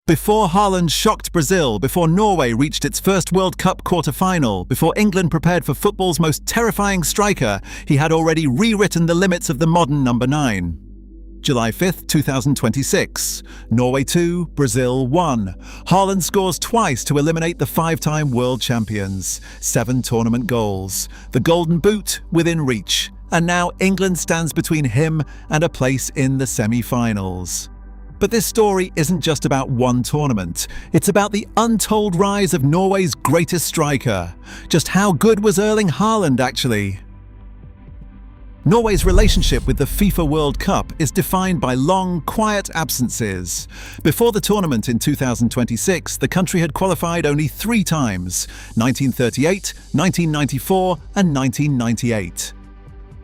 Before Haaland shocked Brazil, before Norway reached its first World Cup quarter-final, before England prepared for football's most terrifying striker, he had already rewritten the limits of the modern number 9. July 5th, 2026. Norway 2, Brazil 1. Haaland scores twice to eliminate the 5-time world champions. 7 tournament goals. The Golden Boot within reach. And now England stands between him and a place in the semi-finals. But this story isn't just about one tournament. It's about the untold rise of Norway's greatest striker. Just how good was Erling Haaland, actually? Norway's relationship with the FIFA World Cup is defined by long, quiet absences. Before the tournament in 2026, the country had qualified only 3 times: 1938, 1994, and 1998.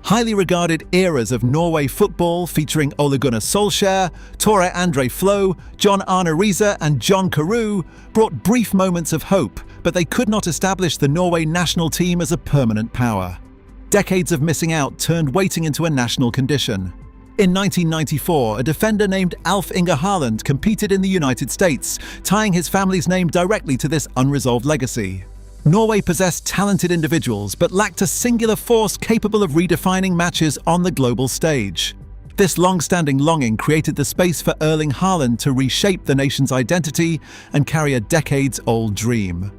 Highly regarded eras of Norway football featuring Ole Gunnar Solskjær, Tore André Flo, John Arne Riise and John Carew brought brief moments of hope, but they could not establish the Norway national team as a permanent power. Decades of missing out turned waiting into a national condition. In 1994, a defender named Alf Inge Haaland competed in the United States, tying his family's name directly to this unresolved legacy. Norway possessed talented individuals, but lacked a singular force capable of redefining matches on the global stage. This long-standing longing created the space for Erling Haaland to reshape the nation's identity and carry a decades-old dream.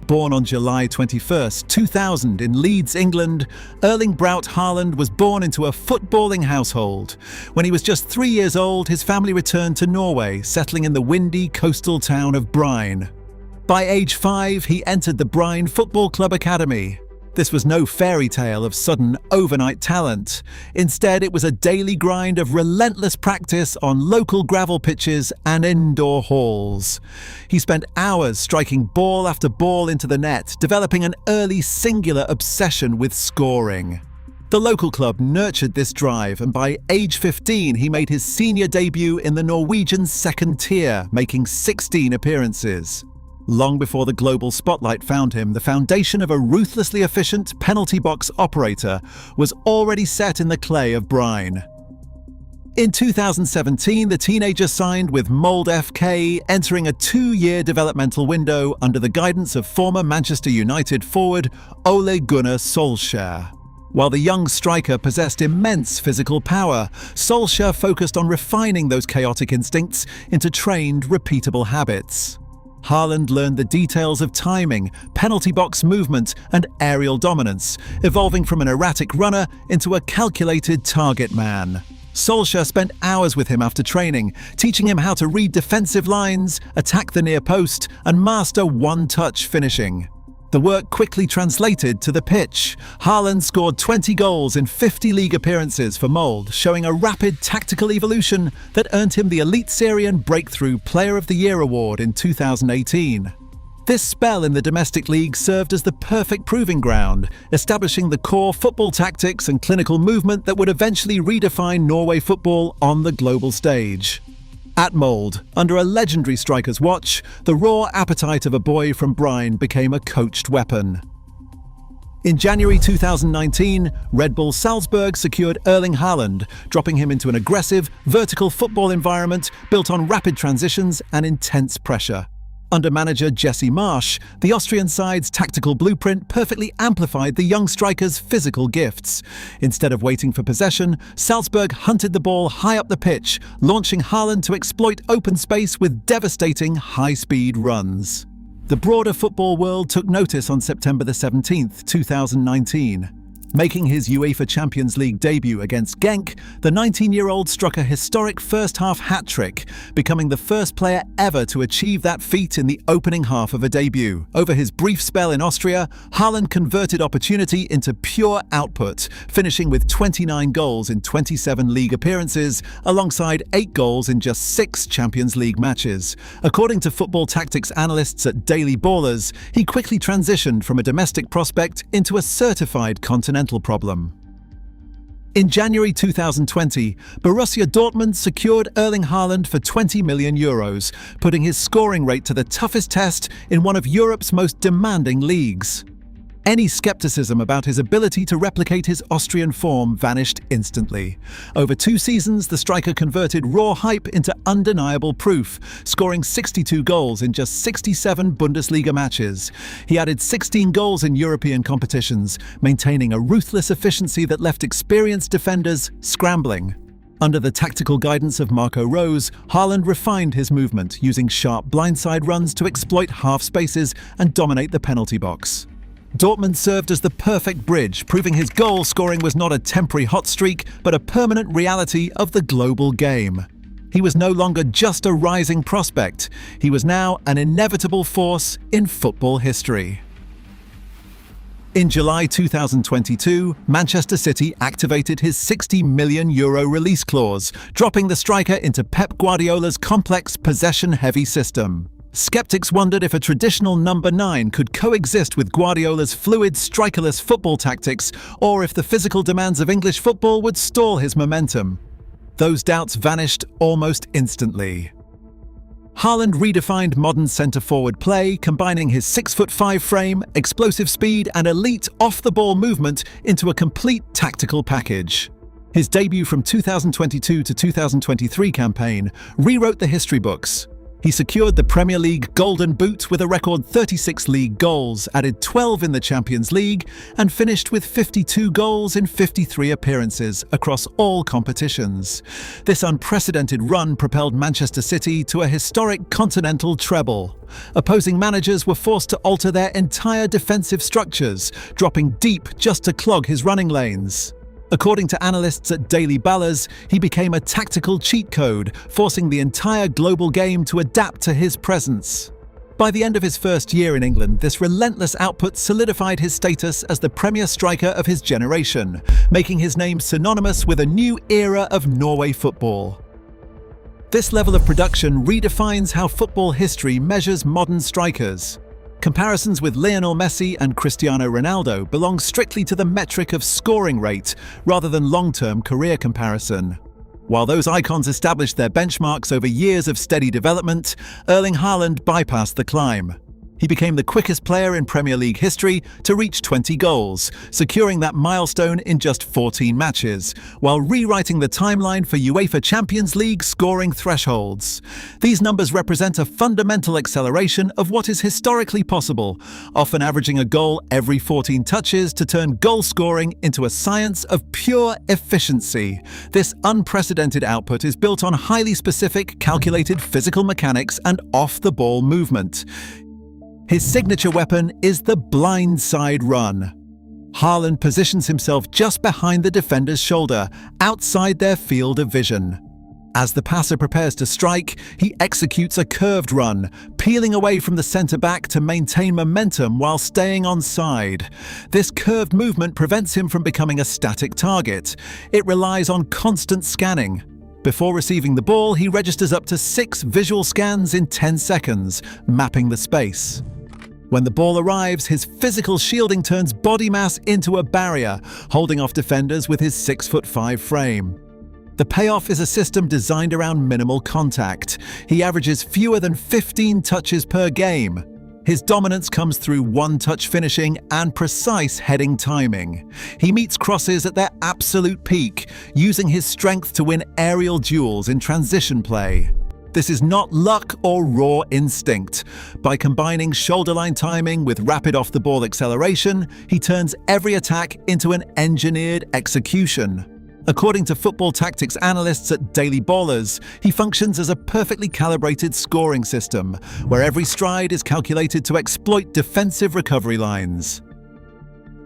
Born on July 21, 2000 in Leeds, England, Erling Braut Haaland was born into a footballing household. When he was just 3 years old, his family returned to Norway, settling in the windy coastal town of Bryne. By age 5, he entered the Bryne Football Club Academy. This was no fairy tale of sudden, overnight talent. Instead, it was a daily grind of relentless practice on local gravel pitches and indoor halls. He spent hours striking ball after ball into the net, developing an early singular obsession with scoring. The local club nurtured this drive, and by age 15 he made his senior debut in the Norwegian second tier, making 16 appearances. Long before the global spotlight found him, the foundation of a ruthlessly efficient penalty box operator was already set in the clay of Bryne. In 2017, the teenager signed with Molde FK, entering a 2-year developmental window under the guidance of former Manchester United forward Ole Gunnar Solskjær. While the young striker possessed immense physical power, Solskjær focused on refining those chaotic instincts into trained, repeatable habits. Haaland learned the details of timing, penalty box movement, and aerial dominance, evolving from an erratic runner into a calculated target man. Solskjær spent hours with him after training, teaching him how to read defensive lines, attack the near post, and master one-touch finishing. The work quickly translated to the pitch. Haaland scored 20 goals in 50 league appearances for Molde, showing a rapid tactical evolution that earned him the Elitserien Breakthrough Player of the Year award in 2018. This spell in the domestic league served as the perfect proving ground, establishing the core football tactics and clinical movement that would eventually redefine Norway football on the global stage. At Molde, under a legendary striker's watch, the raw appetite of a boy from Bryne became a coached weapon. In January 2019, Bull Salzburg secured Erling Haaland, dropping him into an aggressive, vertical football environment built on rapid transitions and intense pressure. Under manager Jesse Marsch, the Austrian side's tactical blueprint perfectly amplified the young striker's physical gifts. Instead of waiting for possession, Salzburg hunted the ball high up the pitch, launching Haaland to exploit open space with devastating high-speed runs. The broader football world took notice on September 17, 2019. Making his UEFA Champions League debut against Genk, the 19-year-old struck a historic first-half hat-trick, becoming the first player ever to achieve that feat in the opening half of a debut. Over his brief spell in Austria, Haaland converted opportunity into pure output, finishing with 29 goals in 27 league appearances, alongside 8 goals in just 6 Champions League matches. According to football tactics analysts at Daily Ballerz, he quickly transitioned from a domestic prospect into a certified continental problem. In January 2020, Borussia Dortmund secured Erling Haaland for €20 million, putting his scoring rate to the toughest test in one of Europe's most demanding leagues. Any skepticism about his ability to replicate his Austrian form vanished instantly. Over 2 seasons, the striker converted raw hype into undeniable proof, scoring 62 goals in just 67 Bundesliga matches. He added 16 goals in European competitions, maintaining a ruthless efficiency that left experienced defenders scrambling. Under the tactical guidance of Marco Rose, Haaland refined his movement, using sharp blindside runs to exploit half spaces and dominate the penalty box. Dortmund served as the perfect bridge, proving his goal scoring was not a temporary hot streak, but a permanent reality of the global game. He was no longer just a rising prospect. He was now an inevitable force in football history. In July 2022, Manchester City activated his €60 million release clause, dropping the striker into Pep Guardiola's complex possession-heavy system. Skeptics wondered if a traditional number 9 could coexist with Guardiola's fluid, strikerless football tactics, or if the physical demands of English football would stall his momentum. Those doubts vanished almost instantly. Haaland redefined modern centre-forward play, combining his 6'5" frame, explosive speed, and elite off-the-ball movement into a complete tactical package. His debut from 2022 to 2023 campaign rewrote the history books. He secured the Premier League Golden Boot with a record 36 league goals, added 12 in the Champions League, and finished with 52 goals in 53 appearances across all competitions. This unprecedented run propelled Manchester City to a historic continental treble. Opposing managers were forced to alter their entire defensive structures, dropping deep just to clog his running lanes. According to analysts at Daily Ballerz, he became a tactical cheat code, forcing the entire global game to adapt to his presence. By the end of his first year in England, this relentless output solidified his status as the premier striker of his generation, making his name synonymous with a new era of Norway football. This level of production redefines how football history measures modern strikers. Comparisons with Lionel Messi and Cristiano Ronaldo belong strictly to the metric of scoring rate rather than long-term career comparison. While those icons established their benchmarks over years of steady development, Erling Haaland bypassed the climb. He became the quickest player in Premier League history to reach 20 goals, securing that milestone in just 14 matches, while rewriting the timeline for UEFA Champions League scoring thresholds. These numbers represent a fundamental acceleration of what is historically possible, often averaging a goal every 14 touches to turn goal scoring into a science of pure efficiency. This unprecedented output is built on highly specific, calculated physical mechanics and off-the-ball movement. His signature weapon is the blindside run. Haaland positions himself just behind the defender's shoulder, outside their field of vision. As the passer prepares to strike, he executes a curved run, peeling away from the centre-back to maintain momentum while staying onside. This curved movement prevents him from becoming a static target. It relies on constant scanning. Before receiving the ball, he registers up to 6 visual scans in 10 seconds, mapping the space. When the ball arrives, his physical shielding turns body mass into a barrier, holding off defenders with his 6'5" frame. The payoff is a system designed around minimal contact. He averages fewer than 15 touches per game. His dominance comes through one-touch finishing and precise heading timing. He meets crosses at their absolute peak, using his strength to win aerial duels in transition play. This is not luck or raw instinct. By combining shoulder-line timing with rapid off-the-ball acceleration, he turns every attack into an engineered execution. According to football tactics analysts at Daily Ballerz, he functions as a perfectly calibrated scoring system, where every stride is calculated to exploit defensive recovery lines.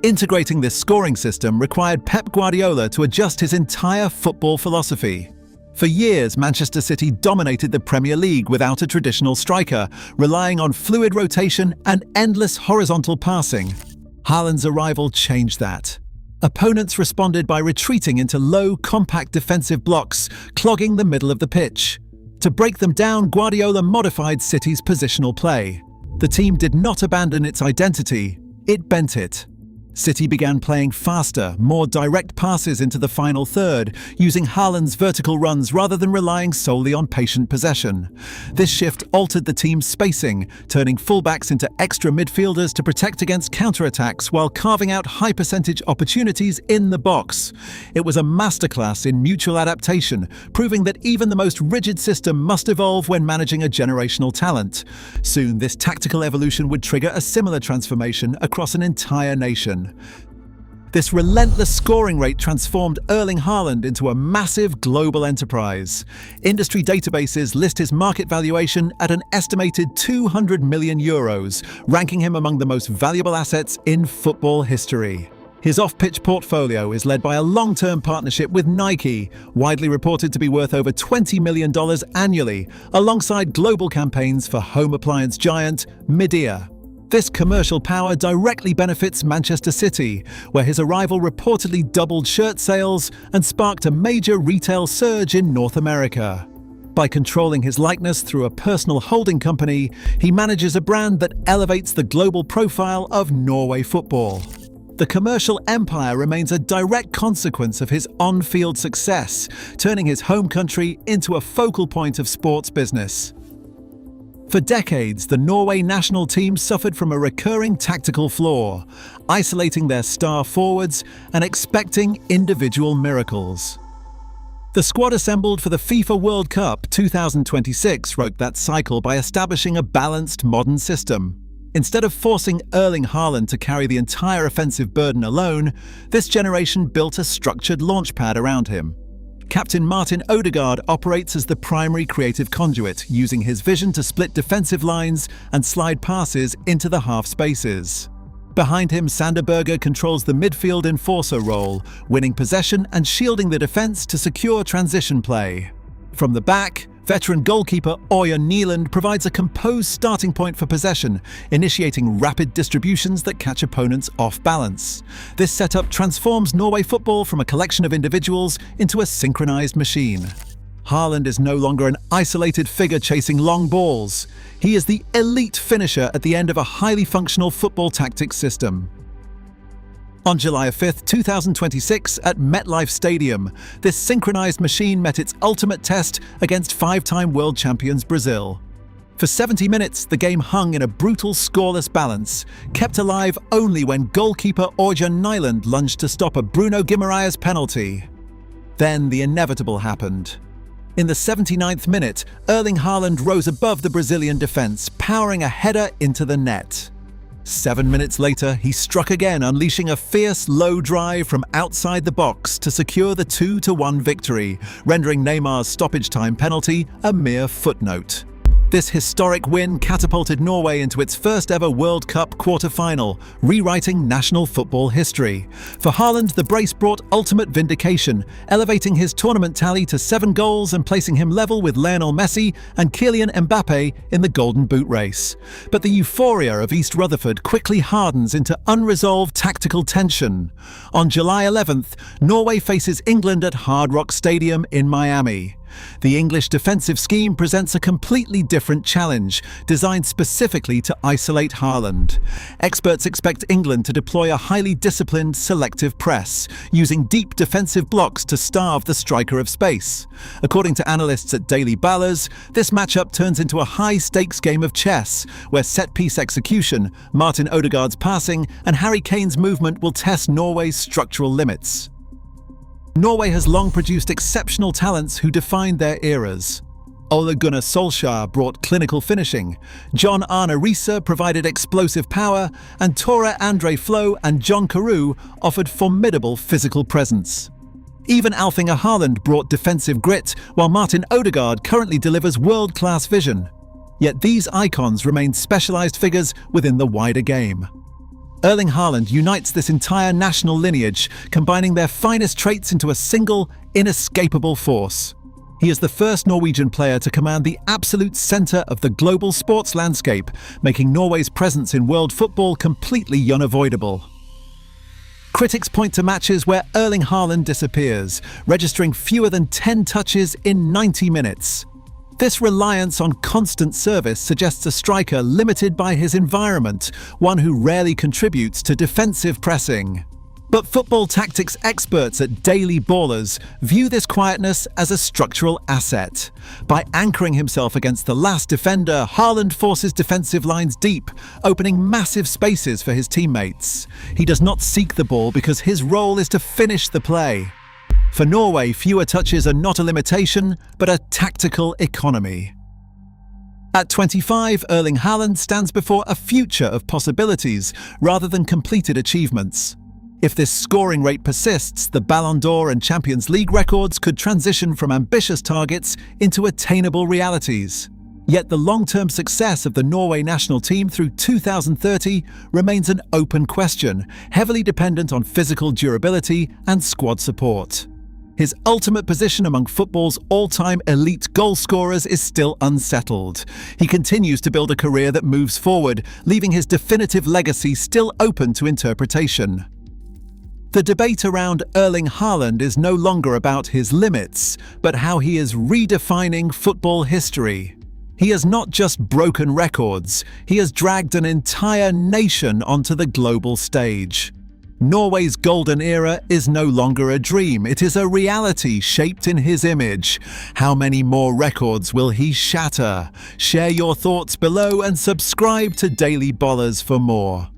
Integrating this scoring system required Pep Guardiola to adjust his entire football philosophy. For years, Manchester City dominated the Premier League without a traditional striker, relying on fluid rotation and endless horizontal passing. Haaland's arrival changed that. Opponents responded by retreating into low, compact defensive blocks, clogging the middle of the pitch. To break them down, Guardiola modified City's positional play. The team did not abandon its identity, it bent it. City began playing faster, more direct passes into the final third, using Haaland's vertical runs rather than relying solely on patient possession. This shift altered the team's spacing, turning fullbacks into extra midfielders to protect against counterattacks while carving out high-percentage opportunities in the box. It was a masterclass in mutual adaptation, proving that even the most rigid system must evolve when managing a generational talent. Soon, this tactical evolution would trigger a similar transformation across an entire nation. This relentless scoring rate transformed Erling Haaland into a massive global enterprise. Industry databases list his market valuation at an estimated €200 million, ranking him among the most valuable assets in football history. His off-pitch portfolio is led by a long-term partnership with Nike, widely reported to be worth over $20 million annually, alongside global campaigns for home appliance giant Midea. This commercial power directly benefits Manchester City, where his arrival reportedly doubled shirt sales and sparked a major retail surge in North America. By controlling his likeness through a personal holding company, he manages a brand that elevates the global profile of Norway football. The commercial empire remains a direct consequence of his on-field success, turning his home country into a focal point of sports business. For decades, the Norway national team suffered from a recurring tactical flaw, isolating their star forwards and expecting individual miracles. The squad assembled for the FIFA World Cup 2026 broke that cycle by establishing a balanced modern system. Instead of forcing Erling Haaland to carry the entire offensive burden alone, this generation built a structured launchpad around him. Captain Martin Odegaard operates as the primary creative conduit, using his vision to split defensive lines and slide passes into the half spaces. Behind him, Sander Berge controls the midfield enforcer role, winning possession and shielding the defense to secure transition play. From the back, veteran goalkeeper Ørjan Nyland provides a composed starting point for possession, initiating rapid distributions that catch opponents off balance. This setup transforms Norway football from a collection of individuals into a synchronized machine. Haaland is no longer an isolated figure chasing long balls. He is the elite finisher at the end of a highly functional football tactics system. On July 5, 2026, at MetLife Stadium, this synchronized machine met its ultimate test against five-time world champions Brazil. For 70 minutes, the game hung in a brutal scoreless balance, kept alive only when goalkeeper Ørjan Nyland lunged to stop a Bruno Guimaraes penalty. Then the inevitable happened. In the 79th minute, Erling Haaland rose above the Brazilian defense, powering a header into the net. 7 minutes later, he struck again, unleashing a fierce low drive from outside the box to secure the 2-1 victory, rendering Neymar's stoppage time penalty a mere footnote. This historic win catapulted Norway into its first ever World Cup quarter-final, rewriting national football history. For Haaland, the brace brought ultimate vindication, elevating his tournament tally to 7 goals and placing him level with Lionel Messi and Kylian Mbappe in the Golden Boot race. But the euphoria of East Rutherford quickly hardens into unresolved tactical tension. On July 11th, Norway faces England at Hard Rock Stadium in Miami. The English defensive scheme presents a completely different challenge, designed specifically to isolate Haaland. Experts expect England to deploy a highly disciplined, selective press, using deep defensive blocks to starve the striker of space. According to analysts at Daily Ballerz, this matchup turns into a high-stakes game of chess, where set-piece execution, Martin Odegaard's passing, and Harry Kane's movement will test Norway's structural limits. Norway has long produced exceptional talents who defined their eras. Ole Gunnar Solskjaer brought clinical finishing, John Arne Riise provided explosive power, and Tore Andre Flo and John Carew offered formidable physical presence. Even Erling Haaland brought defensive grit, while Martin Odegaard currently delivers world-class vision. Yet these icons remain specialized figures within the wider game. Erling Haaland unites this entire national lineage, combining their finest traits into a single, inescapable force. He is the first Norwegian player to command the absolute center of the global sports landscape, making Norway's presence in world football completely unavoidable. Critics point to matches where Erling Haaland disappears, registering fewer than 10 touches in 90 minutes. This reliance on constant service suggests a striker limited by his environment, one who rarely contributes to defensive pressing. But football tactics experts at Daily Ballerz view this quietness as a structural asset. By anchoring himself against the last defender, Haaland forces defensive lines deep, opening massive spaces for his teammates. He does not seek the ball because his role is to finish the play. For Norway, fewer touches are not a limitation, but a tactical economy. At 25, Erling Haaland stands before a future of possibilities rather than completed achievements. If this scoring rate persists, the Ballon d'Or and Champions League records could transition from ambitious targets into attainable realities. Yet the long-term success of the Norway national team through 2030 remains an open question, heavily dependent on physical durability and squad support. His ultimate position among football's all-time elite goal scorers is still unsettled. He continues to build a career that moves forward, leaving his definitive legacy still open to interpretation. The debate around Erling Haaland is no longer about his limits, but how he is redefining football history. He has not just broken records, he has dragged an entire nation onto the global stage. Norway's golden era is no longer a dream, it is a reality shaped in his image. How many more records will he shatter? Share your thoughts below and subscribe to Daily Ballerz for more.